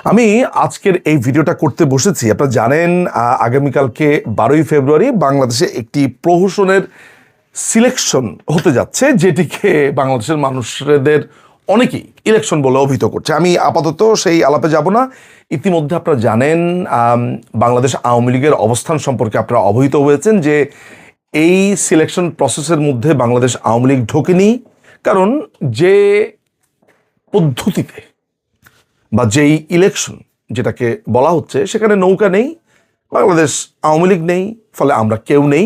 আমি আজকের এই ভিডিওটা করতে বসেছি। আপনারা জানেন আগামীকালকে 12ই ফেব্রুয়ারি বাংলাদেশে একটি প্রহসনের সিলেকশন হতে যাচ্ছে, যেটিকে বাংলাদেশের মানুষদের অনেকেই ইলেকশন বলে অভিহিত করছে। আমি আপাতত সেই আলাপে যাব না। ইতিমধ্যে আপনারা জানেন বাংলাদেশ আওয়ামী লীগের অবস্থান সম্পর্কে আপনারা অবহিত হয়েছেন যে এই সিলেকশন প্রসেসের মধ্যে বাংলাদেশ আওয়ামী লীগ ঢোকেনি, কারণ যে পদ্ধতিতে বা যেই ইলেকশন যেটাকে বলা হচ্ছে সেখানে নৌকা নেই, বাংলাদেশ আওয়ামী লীগ নেই, ফলে আমরা কেউ নেই।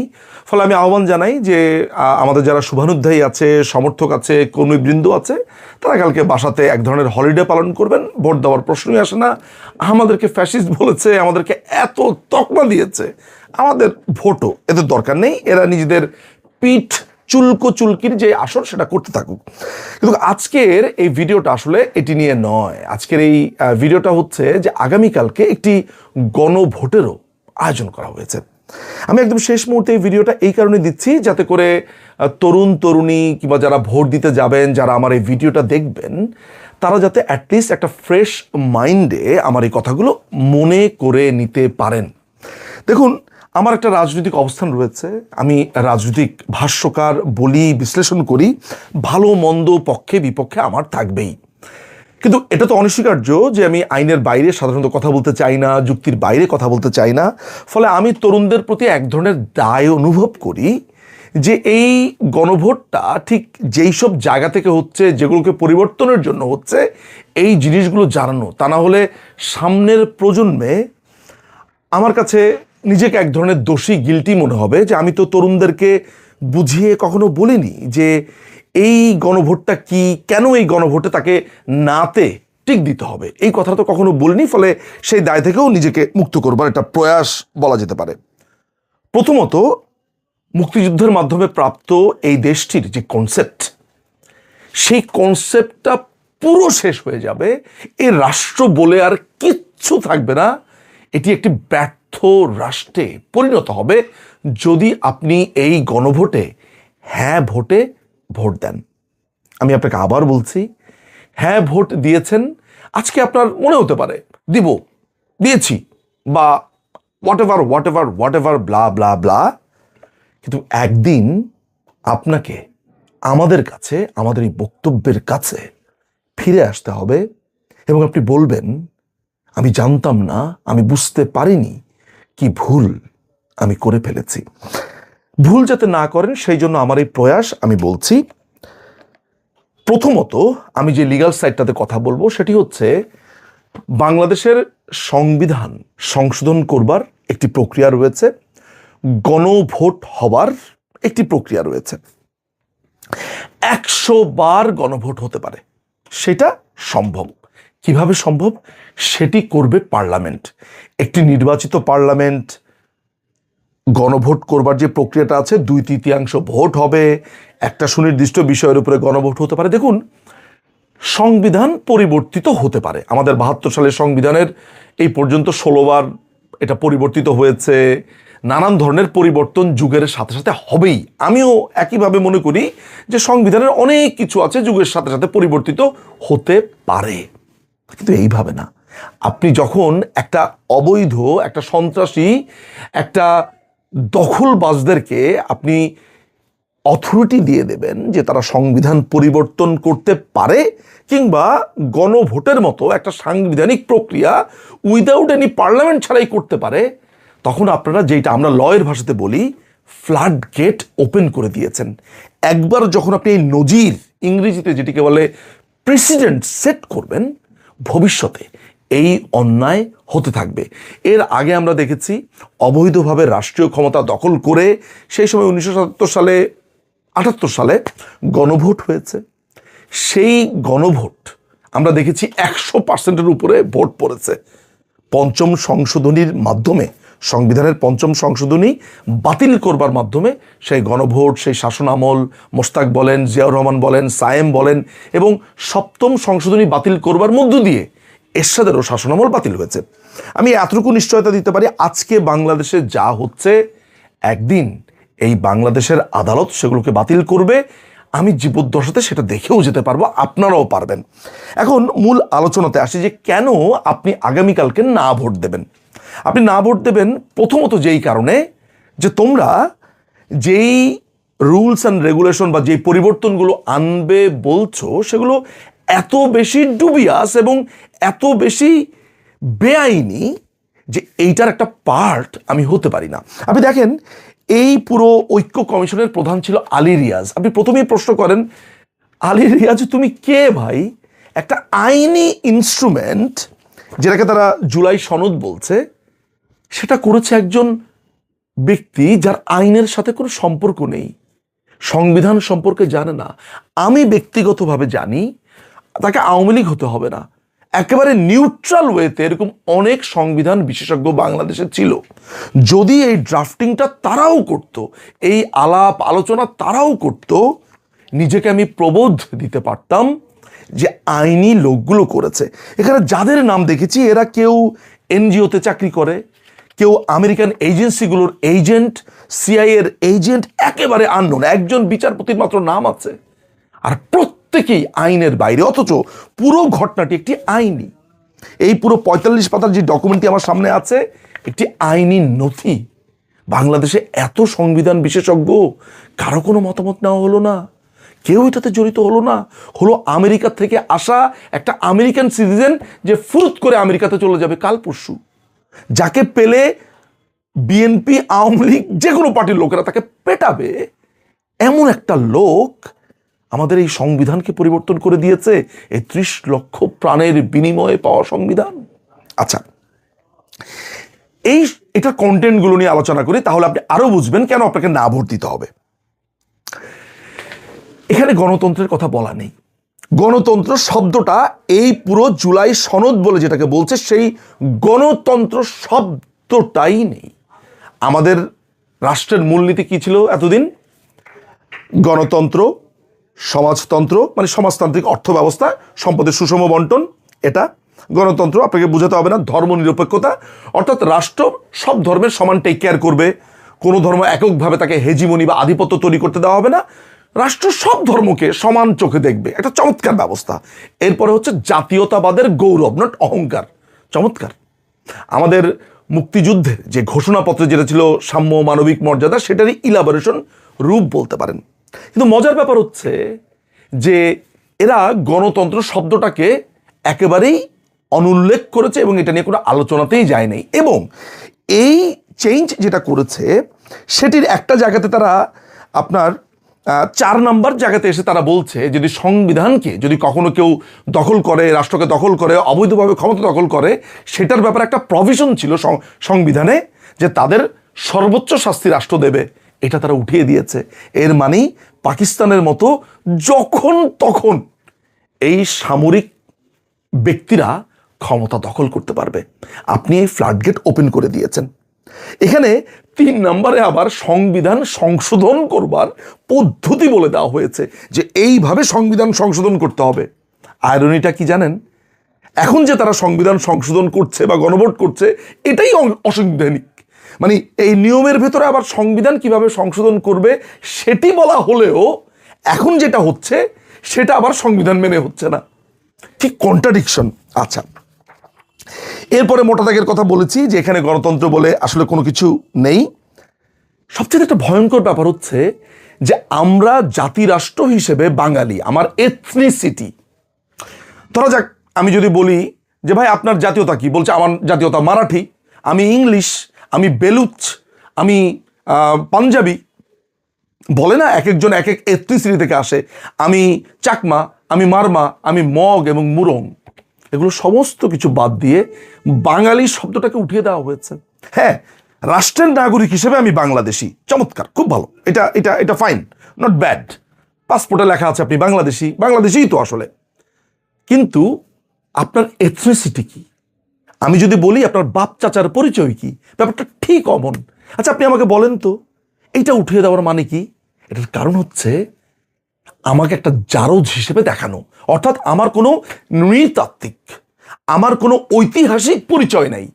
ফলে আমি আহ্বান জানাই যে আমাদের যারা শুভানুধ্যায়ী আছে, সমর্থক আছে, কর্মীবৃন্দ আছে, তারা কালকে বাসাতে এক ধরনের হলিডে পালন করবেন। ভোট দেওয়ার প্রশ্নই আসে না। আমাদেরকে ফ্যাসিস্ট বলেছে, আমাদেরকে এত তকমা দিয়েছে, আমাদের ভোটও এদের দরকার নেই। এরা নিজেদের পিঠ চুলকির যে আসর সেটা করতে থাকুক। কিন্তু আজকের এই ভিডিওটা আসলে এটি নিয়ে নয়। আজকের এই ভিডিওটা হচ্ছে যে আগামীকালকে একটি গণভোটেরও আয়োজন করা হয়েছে। আমি একদম শেষ মুহূর্তে এই ভিডিওটা এই কারণে দিচ্ছি যাতে করে তরুণ তরুণী কিংবা যারা ভোট দিতে যাবেন, যারা আমার এই ভিডিওটা দেখবেন, তারা যাতে অ্যাটলিস্ট একটা ফ্রেশ মাইন্ডে আমার এই কথাগুলো মনে করে নিতে পারেন। দেখুন, আমার একটা রাজনৈতিক অবস্থান রয়েছে। আমি রাজনৈতিক ভাষ্যকার, বলি, বিশ্লেষণ করি। ভালো মন্দ, পক্ষে বিপক্ষে আমার থাকবেই। কিন্তু এটা তো অনস্বীকার্য যে আমি আইনের বাইরে সাধারণত কথা বলতে চাই না, যুক্তির বাইরে কথা বলতে চাই না। ফলে আমি তরুণদের প্রতি এক ধরনের দায় অনুভব করি যে এই গণভোটটা ঠিক যেই সব জায়গা থেকে হচ্ছে, যেগুলোকে পরিবর্তনের জন্য হচ্ছে, এই জিনিসগুলো জানানো। তা না হলে সামনের প্রজন্মে আমার কাছে নিজেকে এক ধরনের দোষী, গিল্টি মনে হবে যে আমি তো তরুণদেরকে বুঝিয়ে কখনো বলিনি যে এই গণভোটটা কি, কেন এই গণভোটে তাকে নাতে টিক দিতে হবে, এই কথাটা তো কখনো বলিনি। ফলে সেই দায় থেকেও নিজেকে মুক্ত করবার একটা প্রয়াস বলা যেতে পারে। প্রথমত, মুক্তিযুদ্ধের মাধ্যমে প্রাপ্ত এই দেশটির যে কনসেপ্ট, সেই কনসেপ্টটা পুরো শেষ হয়ে যাবে। এই রাষ্ট্র বলে আর কিচ্ছু থাকবে না। এটি একটি ব্যর্থ রাষ্ট্রে পরিণত হবে যদি আপনি এই গণভোটে হ্যাঁ ভোটে ভোট দেন। আমি আপনাকে আবার বলছি, হ্যাঁ ভোট দিয়েছেন, আজকে আপনার মনে হতে পারে দিয়েছি বা হোয়াট এভার ব্লা ব্লা ব্লা, কিন্তু একদিন আপনাকে আমাদের কাছে, আমাদের এই বক্তব্যের কাছে ফিরে আসতে হবে এবং আপনি বলবেন, আমি জানতাম না, আমি বুঝতে পারিনি কি ভুল আমি করে ফেলেছি। ভুল যাতে না করেন সেই জন্য আমার এই প্রয়াস। আমি বলছি, প্রথমত আমি যে লিগ্যাল সাইডটাতে কথা বলবো সেটি হচ্ছে বাংলাদেশের সংবিধান সংশোধন করবার একটি প্রক্রিয়া রয়েছে, গণভোট হবার একটি প্রক্রিয়া রয়েছে। 100 বার গণভোট হতে পারে, সেটা সম্ভব। কিভাবে সম্ভব? সেটি করবে পার্লামেন্ট। একটি নির্বাচিত পার্লামেন্ট গণভোট করবার যে প্রক্রিয়াটা আছে, 2/3 ভোট হবে, একটা সুনির্দিষ্ট বিষয়ের উপরে গণভোট হতে পারে। দেখুন, সংবিধান পরিবর্তিত হতে পারে। আমাদের 72 সালের সংবিধানের এই পর্যন্ত 16 বার এটা পরিবর্তিত হয়েছে। নানান ধরনের পরিবর্তন যুগের সাথে সাথে হবেই। আমিও একইভাবে মনে করি যে সংবিধানের অনেক কিছু আছে যুগের সাথে সাথে পরিবর্তিত হতে পারে, কিন্তু এইভাবে না। আপনি যখন একটা অবৈধ, একটা সন্ত্রাসী, একটা দখলবাজদেরকে আপনি অথরিটি দিয়ে দেবেন যে তারা সংবিধান পরিবর্তন করতে পারে কিংবা গণভোটের মতো একটা সাংবিধানিক প্রক্রিয়া উইদাউট এনি পার্লামেন্ট ছাড়াই করতে পারে, তখন আপনারা, যেটা আমরা লয়ের ভাষাতে বলি, ফ্লাড গেট ওপেন করে দিয়েছেন। একবার যখন আপনি এই নজির, ইংরেজিতে যেটিকে বলে প্রেসিডেন্ট সেট করবেন, ভবিষ্যতে এই অন্যায় হতে থাকবে। এর আগে আমরা দেখেছি অবৈধভাবে রাষ্ট্রীয় ক্ষমতা দখল করে সেই সময় 1977 সালে, 78 সালে গণভোট হয়েছে। সেই গণভোট আমরা দেখেছি 100%-এর উপরে ভোট পড়েছে। পঞ্চম সংশোধনীর মাধ্যমে, সংবিধানের পঞ্চম সংশোধনী বাতিল করবার মাধ্যমে সেই গণভোট, সেই শাসন আমল, মোশতাক বলেন, জিয়াউর রহমান বলেন, সায়েম বলেন, এবং সপ্তম সংশোধনী বাতিল করবার মধ্য দিয়ে এরশাদেরও শাসনামল বাতিল হয়েছে। আমি এতটুকু নিশ্চয়তা দিতে পারি, আজকে বাংলাদেশে যা হচ্ছে, একদিন এই বাংলাদেশের আদালত সেগুলোকে বাতিল করবে। আমি জীবদ্দশাতে সেটা দেখেও যেতে পারবো, আপনারাও পারবেন। এখন মূল আলোচনাতে আসি যে কেন আপনি আগামীকালকে না ভোট দেবেন। আপনি না ভোট দেবেন প্রথমত যেই কারণে যে তোমরা যেই রুলস অ্যান্ড রেগুলেশন বা যেই পরিবর্তনগুলো আনবে বলছো সেগুলো এত বেশি ডুবিয়াস এবং এত বেশি বেআইনি যে এইটার একটা পার্ট আমি হতে পারি না। আপনি দেখেন, এই পুরো ঐক্য কমিশনের প্রধান ছিল আলী রিয়াজ। আপনি প্রথমেই প্রশ্ন করেন, আলী রিয়াজ তুমি কে ভাই? একটা আইনি ইনস্ট্রুমেন্ট যেটাকে তারা জুলাই সনদ বলছে, সেটা করেছে একজন ব্যক্তি যার আইনের সাথে কোনো সম্পর্ক নেই, সংবিধান সম্পর্কে জানে না। আমি ব্যক্তিগতভাবে জানি তাকে আওয়ামী লীগ হতে হবে না, একেবারে নিউট্রাল ওয়েতে এরকম অনেক সংবিধান বিশেষজ্ঞ বাংলাদেশে ছিল। যদি এই ড্রাফটিংটা তারাও করত, এই আলাপ আলোচনা তারাও করত, নিজেকে আমি প্রবোধ দিতে পারতাম যে আইনি লোকগুলো করেছে। এখানে যাদের নাম দেখেছি এরা কেউ এনজিওতে চাকরি করে, কেউ আমেরিকান এজেন্সিগুলোর এজেন্ট, সিআইএর এজেন্ট, একেবারে আননোন। একজন বিচারপতির মাত্র নাম আছে, আর প্রত্যেকেই আইনের বাইরে। অথচ পুরো ঘটনাটি একটি আইনি, এই পুরো 45 পাতার যে ডকুমেন্টটি আমার সামনে আছে একটি আইনি নথি। বাংলাদেশে এত সংবিধান বিশেষজ্ঞ, কারো কোনো মতামত নেওয়া হলো না, কেউ এটাতে জড়িত হলো না। হলো আমেরিকা থেকে আসা একটা আমেরিকান সিটিজেন যে ফুরুত করে আমেরিকাতে চলে যাবে কাল পরশু, যাকে পেলে বিএনপি আওয়ামী লীগ যে কোনো পার্টির লোকেরা তাকে পেটাবে, এমন একটা লোক আমাদের এই সংবিধানকে পরিবর্তন করে দিয়েছে, এই 30 লক্ষ প্রাণের বিনিময়ে পাওয়া সংবিধান। আচ্ছা, এটা কন্টেন্টগুলো নিয়ে আলোচনা করি, তাহলে আপনি আরো বুঝবেন কেন আপনাকে না ভোট দিতে হবে। এখানে গণতন্ত্রের কথা বলা নেই। গণতন্ত্র শব্দটা এই পুরো জুলাই সনদ বলে যেটাকে বলছে, সেই গণতন্ত্র শব্দটাই নেই। আমাদের রাষ্ট্রের মূলনীতি কি ছিল এতদিন? গণতন্ত্র, সমাজতন্ত্র, মানে সমাজতান্ত্রিক অর্থ ব্যবস্থা, সম্পদের সুষম বন্টন, এটা গণতন্ত্র। আপনাকে বোঝাতে হবে না। ধর্মনিরপেক্ষতা, অর্থাৎ রাষ্ট্র সব ধর্মের সমান টেক কেয়ার করবে, কোনো ধর্ম এককভাবে তাকে হেজিমনি বা আধিপত্য তৈরি করতে দেওয়া হবে না, রাষ্ট্র সব ধর্মকে সমান চোখে দেখবে। একটা চমৎকার ব্যবস্থা। এরপরে হচ্ছে জাতীয়তাবাদের গৌরব, নট অহংকার। চমৎকার। আমাদের মুক্তিযুদ্ধের যে ঘোষণাপত্রে যেটা ছিল সাম্য মানবিক মর্যাদা, সেটারই ইলাবোরেশন রূপ বলতে পারেন। কিন্তু মজার ব্যাপার হচ্ছে যে এরা গণতন্ত্র শব্দটাকে একেবারেই অনুল্লেখ করেছে এবং এটা নিয়ে কোনো আলোচনাতেই যায় নাই। এবং এই চেঞ্জ যেটা করেছে সেটির একটা জায়গাতে তারা আপনার 4 নম্বর জায়গাতে এসে তারা বলছে, যদি সংবিধানকে যদি কখনো কেউ দখল করে, রাষ্ট্রকে দখল করে, অবৈধভাবে ক্ষমতা দখল করে, সেটার ব্যাপারে একটা প্রভিশন ছিল সংবিধানে যে তাদের সর্বোচ্চ শাস্তি রাষ্ট্র দেবে। এটা তারা উঠিয়ে দিয়েছে। এর মানেই পাকিস্তানের মতো যখন তখন এই সামরিক ব্যক্তিরা ক্ষমতা দখল করতে পারবে। আপনি এই ফ্লাডগেট ওপেন করে দিয়েছেন। এখানে 3 নম্বরে আবার সংবিধান সংশোধন করবার পদ্ধতি বলে দেওয়া হয়েছে যে এইভাবে সংবিধান সংশোধন করতে হবে। আয়রনিটা কি জানেন? এখন যে তারা সংবিধান সংশোধন করছে বা গণভোট করছে, এটাই অসাংবিধানিক। মানে এই নিয়মের ভেতরে আবার সংবিধান কিভাবে সংশোধন করবে সেটি বলা হলেও এখন যেটা হচ্ছে সেটা আবার সংবিধান মেনে হচ্ছে না। কি কন্ট্রাডিকশন। আচ্ছা, এরপরে মোটা দাগের কথা বলেছি যে এখানে গণতন্ত্র বলে আসলে কোনো কিছু নেই। সবচেয়ে একটা ভয়ঙ্কর ব্যাপার হচ্ছে যে আমরা জাতি রাষ্ট্র হিসেবে বাঙালি, আমার এথনিসিটি, ধরা যাক আমি যদি বলি যে ভাই আপনার জাতীয়তা কি, বলছে আমার জাতীয়তা মারাঠি, আমি ইংলিশ, আমি বেলুচ, আমি পাঞ্জাবি, বলে না এক একজন এক এক এথনিসিটি থেকে আসে, আমি চাকমা, আমি মারমা, আমি মগ এবং মুরং, এগুলো সমস্ত কিছু বাদ দিয়ে বাঙালি শব্দটাকে উঠিয়ে দেওয়া হয়েছে। হ্যাঁ, রাষ্ট্রের নাগরিক হিসেবে আমি বাংলাদেশি, চমৎকার, খুব ভালো, এটা এটা এটা ফাইন, নট ব্যাড। পাসপোর্টে লেখা আছে আপনি বাংলাদেশি, বাংলাদেশিই তো আসলে। কিন্তু আপনার এথনিসিটি কি? আমি যদি বলি আপনার বাপ চাচার পরিচয় কি, ব্যাপারটা ঠিক অমন। আচ্ছা, আপনি আমাকে বলেন তো এইটা উঠিয়ে দেওয়ার মানে কি? এটার কারণ হচ্ছে আমাকে একটা জারজ হিসেবে দেখানো, অর্থাৎ আমার কোনো নৃতাত্ত্বিক, আমার কোনো ঐতিহাসিক পরিচয় নাই,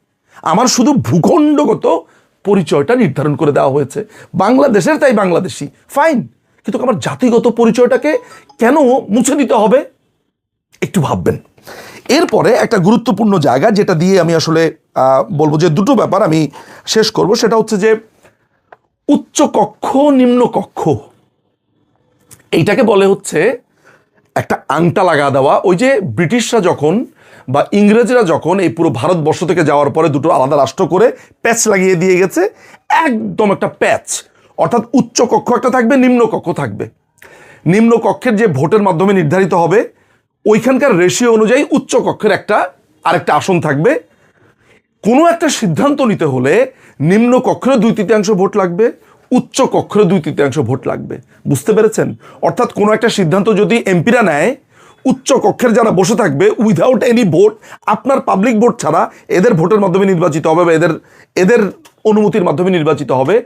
আমার শুধু ভূখণ্ডগত পরিচয়টা নির্ধারণ করে দেওয়া হয়েছে। বাংলাদেশের তাই বাংলাদেশি, ফাইন, কিন্তু আমার জাতিগত পরিচয়টাকে কেন মুছে দিতে হবে? একটু ভাববেন। এরপরে একটা গুরুত্বপূর্ণ জায়গা যেটা দিয়ে আমি আসলে বলবো যে দুটো ব্যাপার আমি শেষ করব, সেটা হচ্ছে যে উচ্চ কক্ষ নিম্ন কক্ষ, এইটাকে বলে হচ্ছে একটা আংটা লাগা দেওয়া। ওই যে ব্রিটিশরা যখন বা ইংরেজরা যখন এই পুরো ভারতবর্ষ থেকে যাওয়ার পরে দুটো আলাদা রাষ্ট্র করে প্যাচ লাগিয়ে দিয়ে গেছে, একদম একটা প্যাচ। অর্থাৎ উচ্চ কক্ষ একটা থাকবে, নিম্ন কক্ষ থাকবে। নিম্ন কক্ষের যে ভোটের মাধ্যমে নির্ধারিত হবে, ওইখানকার রেশিও অনুযায়ী উচ্চ কক্ষের আরেকটা আসন থাকবে। কোনো একটা সিদ্ধান্ত নিতে হলে নিম্ন কক্ষেরও 2/3 ভোট লাগবে, উচ্চ কক্ষেরও 2/3 ভোট লাগবে। বুঝতে পেরেছেন? অর্থাৎ কোনো একটা সিদ্ধান্ত যদি এমপিরা নেয়, উচ্চ কক্ষের যারা বসে থাকবে উইদাউট এনি ভোট, আপনার পাবলিক ভোট ছাড়া, এদের ভোটের মাধ্যমে নির্বাচিত হবে বা এদের অনুমতির মাধ্যমে নির্বাচিত হবে।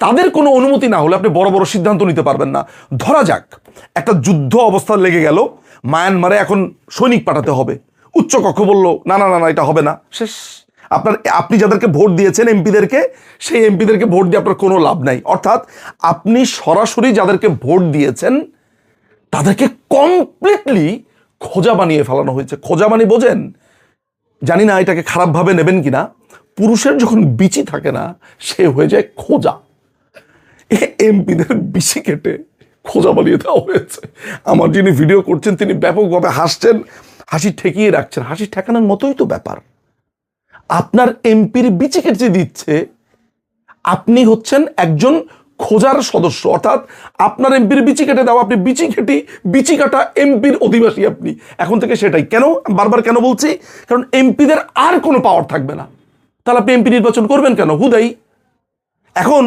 তাদের কোনো অনুমতি না হলে আপনি বড় বড় সিদ্ধান্ত নিতে পারবেন না। ধরা যাক একটা যুদ্ধ অবস্থা লেগে গেল, মায়ানমারে এখন সৈনিক পাঠাতে হবে, উচ্চ কক্ষ বলল না না না না, এটা হবে না, শেষ। আপনি যাদেরকে ভোট দিয়েছেন এমপিদেরকে, সেই এমপিদেরকে ভোট দিয়ে আপনার কোনো লাভ নাই। অর্থাৎ আপনি সরাসরি যাদেরকে ভোট দিয়েছেন তাদেরকে কমপ্লিটলি খোঁজা বানিয়ে ফেলানো হয়েছে। খোঁজা মানে বোঝেন? জানি না এটাকে খারাপভাবে নেবেন কিনা। পুরুষের যখন বিচি থাকে না, সে হয়ে যায় খোঁজা। এমপিদের বিচি কেটে খোঁজা বানিয়ে দেওয়া হয়েছে। আমার যিনি ভিডিও করছেন তিনি ব্যাপকভাবে হাসছেন, হাসি ঠেকিয়ে রাখছেন। হাসি ঠেকানোর মতোই তো ব্যাপার। আপনার এমপির বিচি কেটে দিচ্ছে, আপনি হচ্ছেন একজন খোঁজার সদস্য। অর্থাৎ আপনার এমপির বিচি কেটে দাও, আপনি বিচি কাটা এমপির অধিবাসী আপনি। এখন থেকে সেটাই। কেন বারবার কেন বলছি? কারণ এমপিদের আর কোনো পাওয়ার থাকবে না। তাহলে আপনি এমপি নির্বাচন করবেন কেন? হুদাই। এখন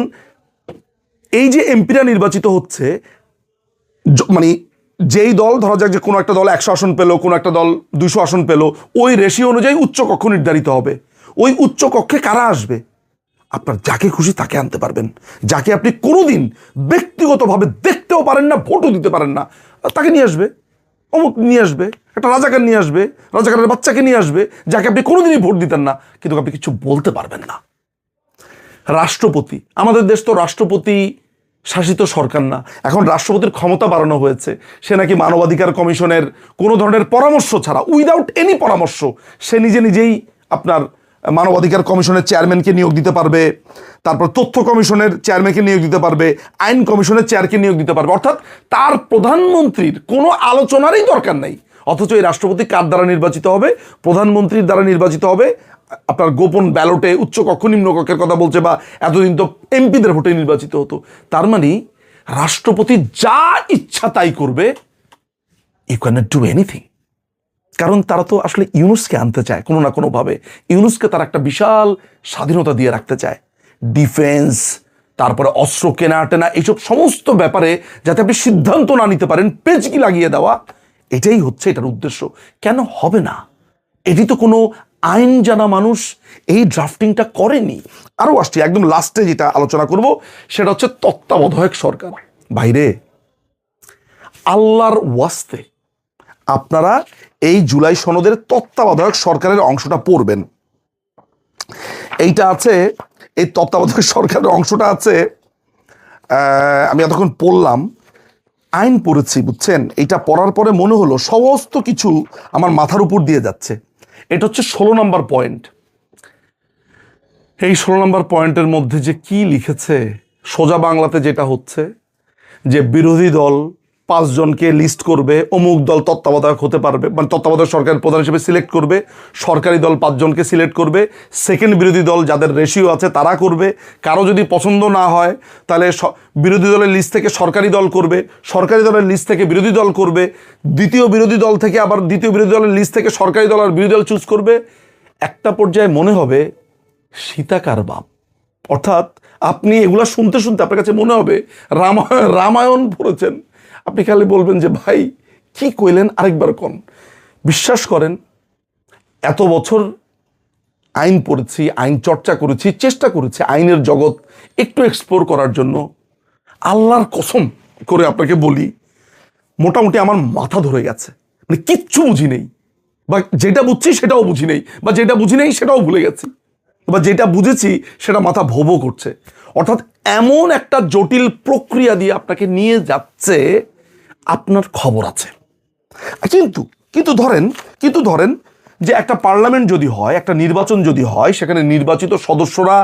এই যে এমপিরা নির্বাচিত হচ্ছে, মানে যেই দল, ধরা যাক যে কোনো একটা দল 100 আসন পেলো, কোনো একটা দল 200 আসন পেলো, ওই রেশিও অনুযায়ী উচ্চ কক্ষ নির্ধারিত হবে। ওই উচ্চ কক্ষে কারা আসবে? আপনার যাকে খুশি তাকে আনতে পারবেন, যাকে আপনি কোনোদিন ব্যক্তিগতভাবে দেখতেও পারেন না, ভোটও দিতে পারেন না, তাকে নিয়ে আসবে। অমুক নিয়ে আসবে, একটা রাজাকার নিয়ে আসবে, রাজাকারের বাচ্চাকে নিয়ে আসবে, যাকে আপনি কোনোদিনই ভোট দিতেন না, কিন্তু আপনি কিছু বলতে পারবেন না। রাষ্ট্রপতি, আমাদের দেশ তো রাষ্ট্রপতি শাসিত সরকার না। এখন রাষ্ট্রপতির ক্ষমতা বাড়ানো হয়েছে। সে নাকি মানবাধিকার কমিশনের কোনো ধরনের পরামর্শ ছাড়া, উইদাউট এনি পরামর্শ, সে নিজেই আপনার মানবাধিকার কমিশনের চেয়ারম্যানকে নিয়োগ দিতে পারবে, তারপর তথ্য কমিশনের চেয়ারম্যানকে নিয়োগ দিতে পারবে, আইন কমিশনের চেয়ারকে নিয়োগ দিতে পারবে। অর্থাৎ তার প্রধানমন্ত্রীর কোনো আলোচনারই দরকার নেই। অথচ এই রাষ্ট্রপতি কার দ্বারা নির্বাচিত হবে? প্রধানমন্ত্রীর দ্বারা নির্বাচিত হবে। আপনার গোপন ব্যালটে উচ্চ কক্ষ নিম্ন কক্ষের কথা বলছে, বা এতদিন তো এমপিদের ভোটে নির্বাচিত হতো। তার মানে রাষ্ট্রপতি যা ইচ্ছা তাই করবে, you can not do anything. কারণ তারা তো আসলে ইউনুসকে আনতে চায় কোনো না কোনোভাবে। ইউনুসকে তারা একটা বিশাল স্বাধীনতা দিয়ে রাখতে চায়, ডিফেন্স, তারপরে অস্ত্র কেনা টেনা, এইসব সমস্ত ব্যাপারে যাতে আপনি সিদ্ধান্ত না নিতে পারেন, পেচকি লাগিয়ে দেওয়া, এটাই হচ্ছে এটার উদ্দেশ্য। কেন হবে না? এটি তো কোনো আইন জানা মানুষ এই ড্রাফটিংটা করেনি। আরও আসছি, একদম লাস্টে যেটা আলোচনা করব সেটা হচ্ছে তত্ত্বাবধায়ক সরকার। বাইরে আল্লাহর ওয়াস্তে আপনারা এই জুলাই সনদের তত্ত্বাবধায়ক সরকারের অংশটা পড়বেন। এইটা আছে, এই তত্ত্বাবধায়ক সরকারের অংশটা আছে, আমি এতক্ষণ পড়লাম, আইন পড়েছি, বুঝছেন? এইটা পড়ার পরে মনে হলো সমস্ত কিছু আমার মাথার উপর দিয়ে যাচ্ছে। এটা হচ্ছে 16 নম্বর পয়েন্ট। এই 16 নম্বর পয়েন্টের মধ্যে যে কি লিখেছে, সোজা বাংলাতে যেটা হচ্ছে যে বিরোধী দল 5 জনকে লিস্ট করবে, অমুক দল তত্ত্বাবধায়ক হতে পারবে, মানে তত্ত্বাবধায়ক সরকারের প্রধান হিসেবে সিলেক্ট করবে, সরকারি দল 5 জনকে সিলেক্ট করবে, সেকেন্ড বিরোধী দল যাদের রেশিও আছে তারা করবে, কারো যদি পছন্দ না হয় তাহলে বিরোধী দলের লিস্ট থেকে সরকারি দল করবে, সরকারি দলের লিস্ট থেকে বিরোধী দল করবে, দ্বিতীয় বিরোধী দল থেকে আবার দ্বিতীয় বিরোধী দলের লিস্ট থেকে সরকারি দল আর বিরোধী দল চুজ করবে। একটা পর্যায়ে মনে হবে সীতাকার বাপ। অর্থাৎ আপনি এগুলা শুনতে শুনতে আপনার কাছে মনে হবে রামায়ণ পড়েছেন। আপনি খালি বলবেন যে ভাই কি কইলেন, আরেকবার কোন। বিশ্বাস করেন, এত বছর আইন পড়েছি, আইন চর্চা করেছি, চেষ্টা করেছি আইনের জগৎ একটু এক্সপ্লোর করার জন্য। আল্লাহর কসম করে আপনাকে বলি, মোটামুটি আমার মাথা ধরে গেছে, মানে কিচ্ছু বুঝি নেই, বা যেটা বুঝছি সেটাও বুঝি নেই, বা যেটা বুঝি নেই সেটাও ভুলে গেছি, বা যেটা বুঝেছি সেটা মাথা ভোবো করছে। অর্থাৎ এমন একটা জটিল প্রক্রিয়া দিয়ে আপনাকে নিয়ে যাচ্ছে, আপনার খবর আছে। কিন্তু ধরেন যে একটা পার্লামেন্ট যদি হয়, একটা নির্বাচন যদি হয়, সেখানে নির্বাচিত সদস্যরা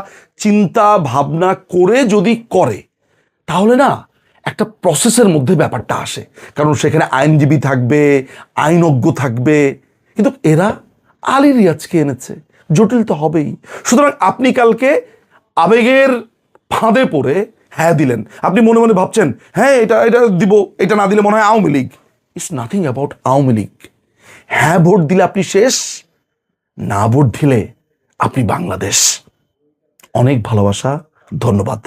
চিন্তা ভাবনা করে যদি করে, তাহলে না একটা প্রসেসের মধ্যে ব্যাপারটা আসে, কারণ সেখানে আইনজীবী থাকবে, আইনজ্ঞ থাকবে। কিন্তু এরা আলী রিয়াজকে এনেছে, জটিল তো হবেই। সুতরাং আপনি কালকে আবেগের ফাঁদে পড়ে হ্যাঁ দিলেন, আপনি মনে মনে ভাবছেন হ্যাঁ এটা এটা দিব, এটা না দিলে মনে হয় Awami League. It's nothing about Awami League. হ্যাঁ ভোট দিলে আপনি শেষ, না ভোট দিলে আপনি বাংলাদেশ। অনেক ভালোবাসা, ধন্যবাদ।